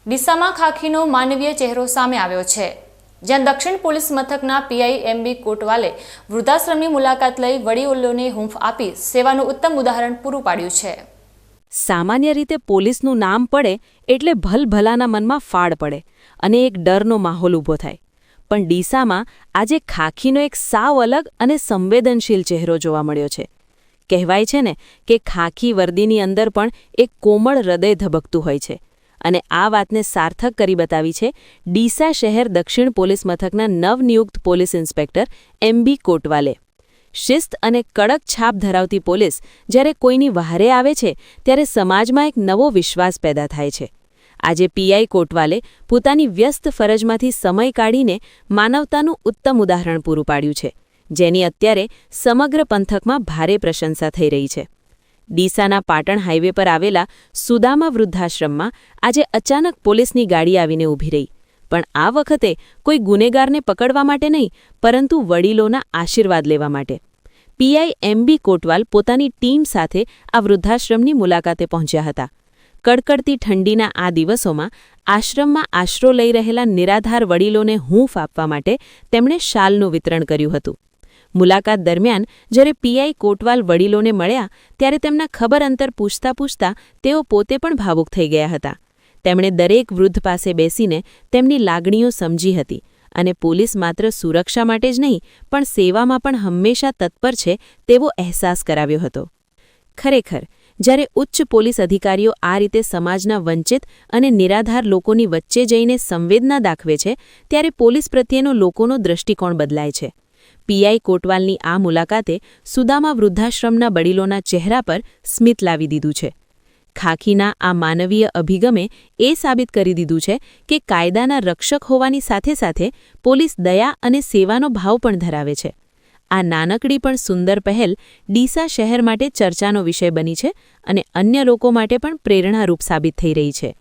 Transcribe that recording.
ડીસામાં ખાખીનો માનવીય ચહેરો સામે આવ્યો છે, જ્યાં દક્ષિણ પોલીસ મથકના પીઆઈ એમબી કોટવાલે વૃદ્ધાશ્રમની મુલાકાત લઈ વડીલોને હૂંફ આપી સેવાનું ઉત્તમ ઉદાહરણ પૂરું પાડ્યું છે. સામાન્ય રીતે પોલીસનું નામ પડે એટલે ભલભલાના મનમાં ફાડ પડે અને એક ડરનો માહોલ ઊભો થાય. પણ ડીસામાં આજે ખાખીનો એક સાવ અલગ અને સંવેદનશીલ ચહેરો જોવા મળ્યો છે. કહેવાય છે ને કે ખાખી વર્દીની અંદર પણ એક કોમળ હૃદય ધબકતું હોય છે. અને આ વાતને સાર્થક કરી બતાવી છે ડીસા શહેર દક્ષિણ પોલીસ મથકના નવનિયુક્ત પોલીસ ઇન્સ્પેક્ટર એમબી કોટવાલે. શિસ્ત અને કડક છાપ ધરાવતી પોલીસ જ્યારે કોઈની વહારે આવે છે ત્યારે સમાજમાં એક નવો વિશ્વાસ પેદા થાય છે. આજે પીઆઈ કોટવાલે પોતાની વ્યસ્ત ફરજમાંથી સમય કાઢીને માનવતાનું ઉત્તમ ઉદાહરણ પૂરું પાડ્યું છે, જેની અત્યારે સમગ્ર પંથકમાં ભારે પ્રશંસા થઈ રહી છે. ડીસાના પાટણ હાઈવે પર આવેલા સુદામા વૃદ્ધાશ્રમમાં આજે અચાનક પોલીસની ગાડી આવીને ઊભી રહી. પણ આ વખતે કોઈ ગુનેગારને પકડવા માટે નહીં, પરંતુ વડીલોના આશીર્વાદ લેવા માટે. પીઆઈ એમબી કોટવાલ પોતાની ટીમ સાથે આ વૃદ્ધાશ્રમની મુલાકાતે પહોંચ્યા હતા. કડકડતી ઠંડીના આ દિવસોમાં આશ્રમમાં આશરો લઈ રહેલા નિરાધાર વડીલોને હૂંફ આપવા માટે તેમણે શાલનું વિતરણ કર્યું હતું. મુલાકાત દરમિયાન જ્યારે પીઆઈ કોટવાલ વડીલોને મળ્યા ત્યારે તેમના ખબર અંતર પૂછતા તેઓ પોતે પણ ભાવુક થઈ ગયા હતા. તેમણે દરેક વૃદ્ધ પાસે બેસીને તેમની લાગણીઓ સમજી હતી અને પોલીસ માત્ર સુરક્ષા માટે જ નહીં પણ સેવામાં પણ હંમેશા તત્પર છે તેવો અહેસાસ કરાવ્યો હતો. ખરેખર, જ્યારે ઉચ્ચ પોલીસ અધિકારીઓ આ રીતે સમાજના વંચિત અને નિરાધાર લોકોની વચ્ચે જઈને સંવેદના દાખવે છે ત્યારે પોલીસ પ્રત્યેનો લોકોનો દૃષ્ટિકોણ બદલાય છે. પીઆઈ કોટવાલની આ મુલાકાતે સુદામા વૃદ્ધાશ્રમના વડીલોના ચહેરા પર સ્મિત લાવી દીધું છે. ખાખીના આ માનવીય અભિગમે એ સાબિત કરી દીધું છે કે કાયદાના રક્ષક હોવાની સાથે સાથે પોલીસ દયા અને સેવાનો ભાવ પણ ધરાવે છે. આ નાનકડી પણ સુંદર પહેલ ડીસા શહેર માટે ચર્ચાનો વિષય બની છે અને અન્ય લોકો માટે પણ પ્રેરણારૂપ સાબિત થઈ રહી છે.